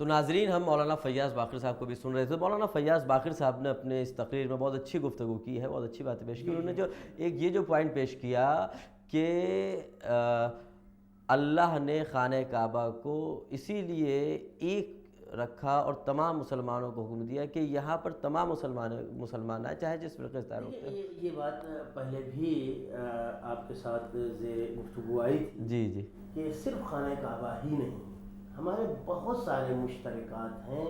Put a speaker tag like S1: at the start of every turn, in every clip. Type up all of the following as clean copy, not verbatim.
S1: تو ناظرین، ہم مولانا فیاض باقر صاحب کو بھی سن رہے تھے. مولانا فیاض باقر صاحب نے اپنے اس تقریر میں بہت اچھی گفتگو کی ہے، بہت اچھی باتیں پیش کی. انہوں نے جو ایک یہ جو پوائنٹ پیش کیا کہ اللہ نے خانہ کعبہ کو اسی لیے ایک رکھا اور تمام مسلمانوں کو حکم دیا کہ یہاں پر تمام مسلمان آئے، چاہے جس فرقے سے تعلق ہے.
S2: یہ بات پہلے بھی آپ کے ساتھ زیر گفتگو آئی تھی
S1: جی جی
S2: کہ صرف خانہ کعبہ ہی نہیں، ہمارے بہت سارے مشترکات ہیں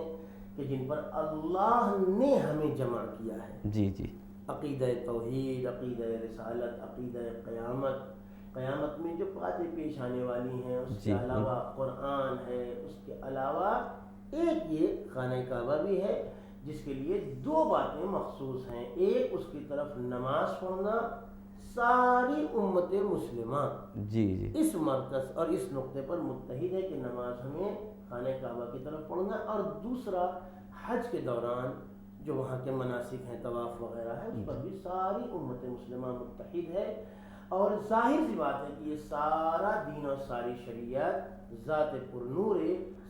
S2: کہ جن پر اللہ نے ہمیں جمع کیا ہے.
S1: جی جی
S2: عقیدہ توحید، عقیدہ رسالت، عقیدہ قیامت میں جو باتیں پیش آنے والی ہیں، اس کے علاوہ قرآن ہے، اس کے علاوہ ایک یہ خانہ کعبہ بھی ہے جس کے لیے دو باتیں مخصوص ہیں. ایک اس کی طرف نماز پڑھنا، ساری امت مسلمہ
S1: جی جی
S2: اس مرکز اور اس نقطے پر متحد ہے کہ نماز ہمیں خانہ کعبہ کی طرف پڑھنا. اور دوسرا حج کے دوران جو وہاں کے مناسک ہیں، طواف وغیرہ ہے، اس پر بھی ساری امت مسلمہ متحد ہے. اور ظاہر سی بات ہے کہ یہ سارا دین اور ساری شریعت ذات پر نور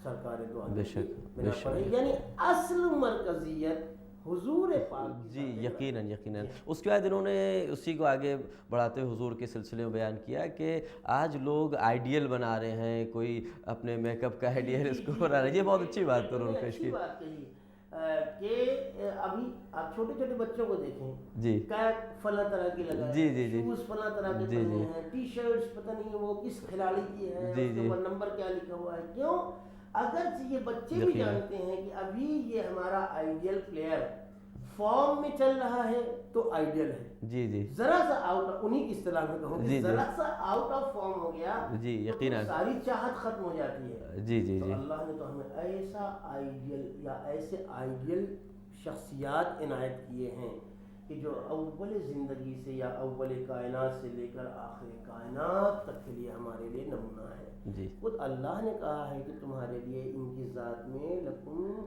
S2: سرکار دو عالم
S1: بے شک بے شک.
S2: یعنی اصل مرکزیت حضور پاک.
S1: جی یقیناً یقیناً. اس کے بعد انہوں نے اسی کو آگے بڑھاتے ہوئے حضور کے سلسلے میں بیان کیا کہ آج لوگ آئیڈیل بنا رہے ہیں، کوئی اپنے میک اپ کا آئیڈیل اس کو بنا رہے ہیں. یہ بہت اچھی بات انہوں نے پیش کی
S2: کہ ابھی آپ چھوٹے چھوٹے بچوں کو دیکھیں،
S1: جی
S2: کیپ فلاں طرح کی لگائے،
S1: جی جی جی
S2: شوز فلاں طرح کے پہنے ہیں، ٹی شرٹس پتہ نہیں وہ کس کھلاڑی کی ہے، اس کے اوپر نمبر کیا لکھا ہوا ہے. کیوں؟ اگرچہ یہ بچے بھی جانتے ہیں کہ ابھی یہ ہمارا آئیڈیل پلیئر فارم میں چل رہا ہے تو آئیڈیل ہے.
S1: جی جی
S2: ذرا سا آؤٹ، انہی کی اصطلاح میں کہوں کہ ذرا سا آؤٹ آف فارم ہو گیا
S1: جی یقیناً
S2: ساری چاہت ختم ہو جاتی ہے.
S1: جی جی
S2: تو
S1: جی
S2: اللہ نے تو ہمیں ایسا آئیڈیل یا ایسے آئیڈیل شخصیات عنایت کیے ہیں کہ جو اول زندگی سے یا اول کائنات سے لے کر آخر کائنات تک کے لیے ہمارے لیے نمونہ ہے.
S1: جی
S2: خود اللہ نے کہا ہے کہ تمہارے لیے ان کی ذات میں لکم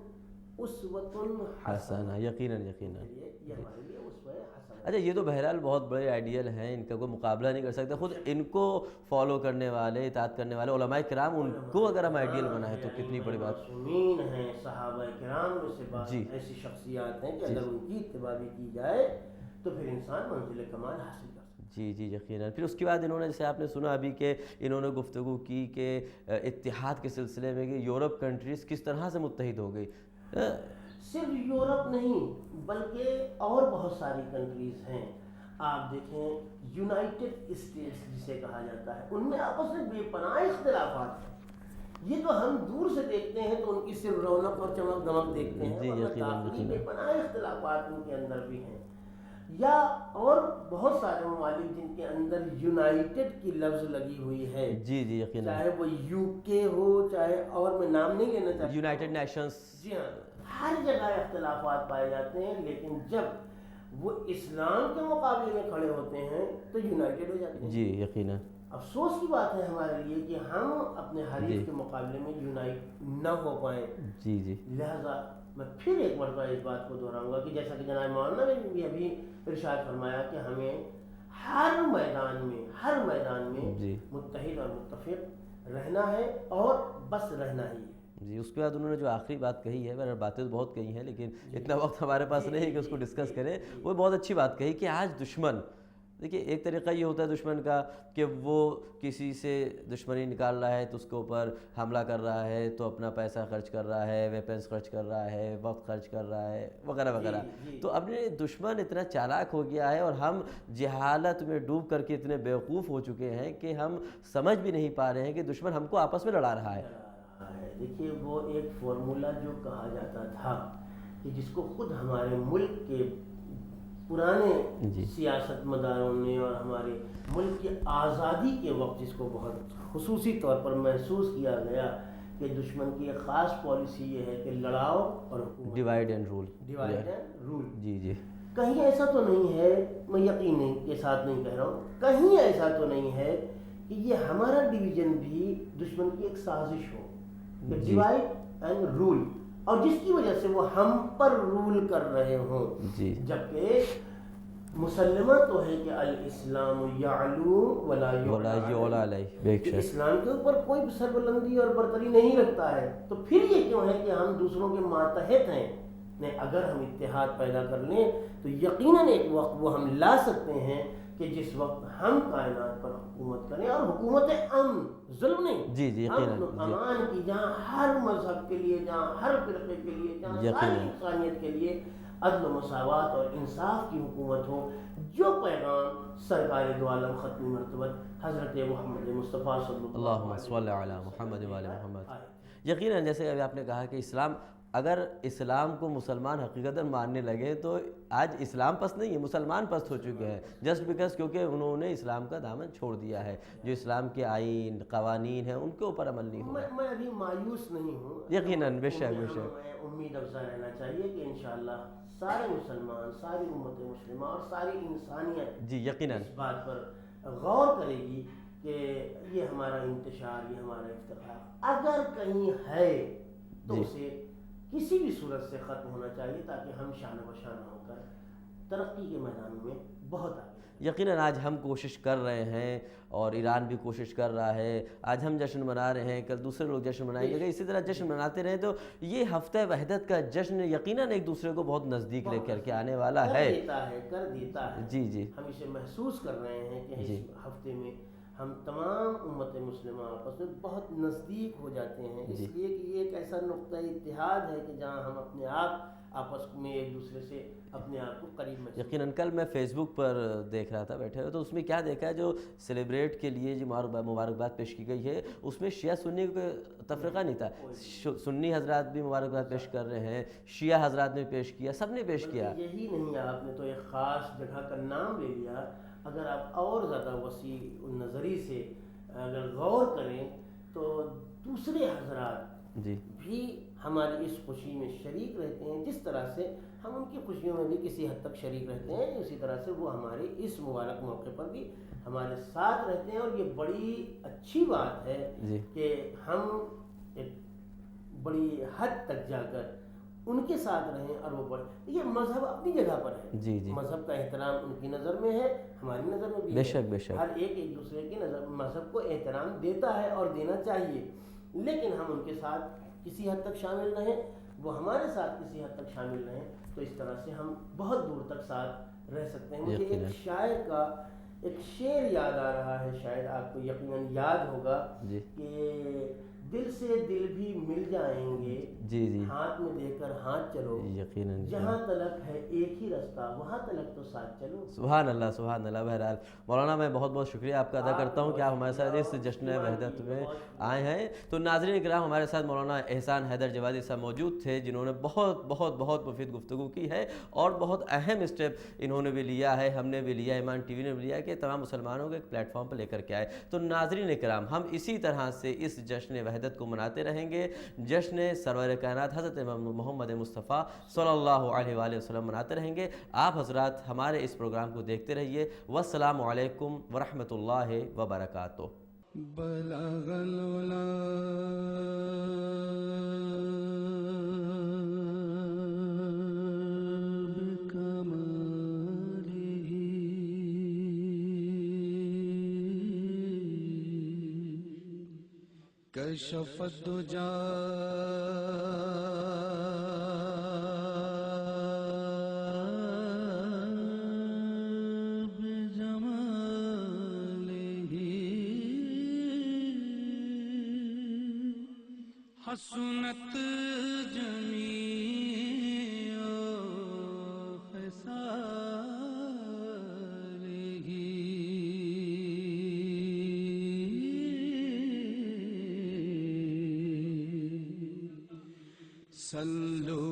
S2: اسوۃ
S1: حسنہ. یقیناً یقیناً.
S2: یہ ہمارے لیے اسوہ حسنہ.
S1: اچھا، یہ تو بہرحال بہت بڑے آئیڈیل ہیں، ان کا کوئی مقابلہ نہیں کر سکتے. خود ان کو فالو کرنے والے، اطاعت کرنے والے علماء کرام، ان کو اگر ہم آئیڈیل بنائیں تو کتنی بڑی بات.
S2: معصومین ہیں، صحابہ کرام میں سے بعض ایسی شخصیات ہیں کہ اگر ان کی اتباع بھی کی جائے تو پھر انسان منزل کمال حاصل کر سکتا ہے.
S1: جی جی یقیناً. پھر اس کے بعد انہوں نے، جیسے آپ نے سنا ابھی کہ انہوں نے گفتگو کی کہ اتحاد کے سلسلے میں کہ یورپ کنٹریز کس طرح سے متحد ہو گئی.
S2: صرف یورپ نہیں بلکہ اور بہت ساری کنٹریز ہیں. آپ دیکھیں یونائٹڈ اسٹیٹس جسے کہا جاتا ہے، ان میں آپس میں بے پناہ اختلافات ہیں. یہ تو ہم دور سے دیکھتے ہیں تو ان کی صرف رونق اور چمک دمک دیکھتے ہیں، داخلی بے پناہ اختلافات ان کے اندر بھی ہیں. یا اور بہت سارے ممالک جن کے اندر یونائٹڈ کی لفظ لگی ہوئی ہے.
S1: جی جی یقیناً.
S2: چاہے وہ یو کے ہو، چاہے اور میں نام نہیں لینا چاہتا،
S1: یونائٹڈ نیشنز.
S2: جی ہاں، ہر جگہ اختلافات پائے جاتے ہیں، لیکن جب وہ اسلام کے مقابلے میں کھڑے ہوتے ہیں تو یونائٹڈ ہو جاتے ہیں.
S1: جی یقیناً.
S2: افسوس کی بات ہے ہمارے لیے کہ ہم اپنے حریف کے مقابلے میں یونائٹ نہ ہو پائیں.
S1: جی جی.
S2: لہذا میں پھر ایک مرتبہ اس بات کو دہراؤں گا کہ جیسا کہ جناب مولانا نے بھی ابھی ارشاد فرمایا کہ ہمیں ہر میدان میں متحد اور متفق رہنا ہے اور بس رہنا ہی ہے.
S1: جی. اس کے بعد انہوں نے جو آخری بات کہی ہے، باتیں تو بہت کہی ہیں لیکن اتنا وقت ہمارے پاس نہیں ہے کہ اس کو ڈسکس کریں. وہ بہت اچھی بات کہی کہ آج دشمن، دیکھیے ایک طریقہ یہ ہوتا ہے دشمن کا کہ وہ کسی سے دشمنی نکال رہا ہے تو اس کے اوپر حملہ کر رہا ہے، تو اپنا پیسہ خرچ کر رہا ہے، ویپنز خرچ کر رہا ہے، وقت خرچ کر رہا ہے وغیرہ وغیرہ. تو اپنے دشمن اتنا چالاک ہو گیا ہے اور ہم جہالت میں ڈوب کر کے اتنے بیوقوف ہو چکے ہیں کہ ہم سمجھ بھی نہیں پا رہے ہیں کہ دشمن ہم کو آپس میں لڑا رہا ہے.
S2: دیکھیے وہ ایک فارمولا جو کہا جاتا تھا کہ جس کو خود ہمارے ملک کے پرانے سیاست مداروں نے اور ہمارے ملک کی آزادی کے وقت جس کو بہت خصوصی طور پر محسوس کیا گیا کہ دشمن کی ایک خاص پالیسی یہ ہے کہ لڑاؤ اور
S1: ڈیوائڈ اینڈ رول. جی جی.
S2: کہیں ایسا تو نہیں ہے، میں یقین کے ساتھ نہیں کہہ رہا ہوں، کہیں ایسا تو نہیں ہے کہ یہ ہمارا ڈویژن بھی دشمن کی ایک سازش ہو کہ ڈیوائڈ اینڈ رول، اور جس کی وجہ سے وہ ہم پر رول کر رہے ہوں. جبکہ مسلمہ تو ہے کہ الاسلام یعلو ولا
S1: یعلا علیہ، بے
S2: کہ
S1: شک
S2: اسلام کے اوپر کوئی سربلندی اور برتری نہیں رکھتا ہے، تو پھر یہ کیوں ہے کہ ہم دوسروں کے ماتحت ہیں؟ نہیں، اگر ہم اتحاد پیدا کر لیں تو یقیناً ایک وقت وہ ہم لا سکتے ہیں کہ جس وقت ہم کائنات پر حکومت کریں، اور حکومت امن، ظلم نہیں،
S1: جی یقیناً،
S2: امن امان کی، جہاں ہر مذہب کے لیے، جہاں ہر فرقے کے لیے، جہاں ساری انسانیت کے لیے عدل و مساوات اور انصاف کی حکومت ہو، جو پیغام سرکار دو عالم ختم مرتبت حضرت محمد مصطفیٰ صلی
S1: اللہم صلی علی محمد وعلی محمد۔ یقیناً جیسے ابھی آپ نے کہا کہ اگر اسلام کو مسلمان حقیقتاً ماننے لگے تو آج اسلام پست نہیں ہے، مسلمان پست ہو چکے ہیں، جسٹ بیکاز کیونکہ انہوں نے اسلام کا دامن چھوڑ دیا ہے، جو اسلام کے آئین قوانین ہیں ان کے اوپر عمل نہیں ہو رہا۔
S2: میں ابھی مایوس نہیں ہوں،
S1: یقیناً، بے شک بے شک،
S2: ہمیں امید افزا رہنا چاہیے کہ انشاءاللہ سارے مسلمان، ساری امت مسلمہ اور ساری انسانیت
S1: جی یقیناً
S2: اس بات پر غور کرے گی کہ یہ ہمارا انتشار، یہ ہمارا افتخار اگر کہیں ہے تو اسے کسی بھی صورت سے ختم ہونا چاہیے، تاکہ ہم شان بشان ہو کر ترقی کے میدانوں میں بہت آگے۔
S1: یقیناً آج ہم کوشش کر رہے ہیں اور ایران بھی کوشش کر رہا ہے، آج ہم جشن منا رہے ہیں، کل دوسرے لوگ جشن منائیں گے، اسی طرح جشن مناتے رہیں تو یہ ہفتہ وحدت کا جشن یقیناً ایک دوسرے کو بہت نزدیک لے کر کے آنے والا ہے۔
S2: کر دیتا ہے
S1: جی
S2: ہم اسے محسوس کر رہے ہیں کہ اس ہفتے میں ہم تمام امت مسلمہ آپس میں بہت نزدیک ہو جاتے ہیں، اس لیے کہ یہ ایک ایسا نقطہ اتحاد ہے کہ جہاں ہم اپنے آپ آپس میں ایک دوسرے سے اپنے آپ کو قریب محسوس۔
S1: یقیناً کل میں فیس بک پر دیکھ رہا تھا بیٹھے ہوئے، تو اس میں کیا دیکھا ہے، جو سیلیبریٹ کے لیے جو مبارکباد پیش کی گئی ہے اس میں شیعہ سنی کا تفرقہ نہیں تھا، سنی حضرات بھی مبارکباد پیش کر رہے ہیں، شیعہ حضرات نے پیش کیا، سب نے پیش کیا۔
S2: یہی نہیں، آپ نے تو ایک خاص جگہ کا نام لے لیا، اگر آپ اور زیادہ وسیع نظری سے اگر غور کریں تو دوسرے حضرات بھی ہماری اس خوشی میں شریک رہتے ہیں، جس طرح سے ہم ان کی خوشیوں میں بھی کسی حد تک شریک رہتے ہیں، اسی طرح سے وہ ہمارے اس مبارک موقع پر بھی ہمارے ساتھ رہتے ہیں، اور یہ بڑی اچھی بات ہے کہ ہم ایک بڑی حد تک جا کر ان کے ساتھ رہیں، اور وہ بڑے، یہ مذہب اپنی جگہ پر ہے، مذہب کا احترام ان کی نظر میں ہے، ہماری نظر میں بھی
S1: بے شک بے شک،
S2: ہر ایک دوسرے کی نظر مذہب کو احترام دیتا ہے اور دینا چاہیے، لیکن ہم ان کے ساتھ کسی حد تک شامل رہیں، وہ ہمارے ساتھ کسی حد تک شامل رہیں، تو اس طرح سے ہم بہت دور تک ساتھ رہ سکتے ہیں۔ مجھے ایک شاعر کا ایک شعر یاد آ رہا ہے، شاید آپ کو یقیناً یاد ہوگا کہ دل سے دل بھی مل جائیں گے، ہاتھ میں دے کر ہاتھ چلو،
S1: یقیناً
S2: جہاں تلک ہے ایک ہی رستہ وہاں تلک تو ساتھ چلو۔
S1: سبحان اللہ سبحان اللہ۔ بہرحال مولانا میں بہت بہت شکریہ آپ کا ادا کرتا ہوں کہ آپ ہمارے ساتھ اس جشن وحدت میں آئے ہیں۔ تو ناظرین کرام، ہمارے ساتھ مولانا احسان حیدر جوادی صاحب موجود تھے، جنہوں نے بہت بہت بہت مفید گفتگو کی ہے، اور بہت اہم اسٹیپ انہوں نے بھی لیا ہے، ہم نے بھی لیا، ایمان ٹی وی نے بھی لیا، کہ تمام مسلمانوں کو ایک پلیٹ فارم پر لے کر کے آئے۔ تو ناظرین کرام، ہم اسی طرح سے اس جشن وحدت کو مناتے رہیں گے، جشن سرور کائنات حضرت محمد مصطفیٰ صلی اللہ علیہ وآلہ وسلم مناتے رہیں گے۔ آپ حضرات ہمارے اس پروگرام کو دیکھتے رہیے۔ والسلام علیکم ورحمۃ اللہ وبرکاتہ۔
S3: بلغ العلا کشف الدجا حسنت جمیع خصالہ صلو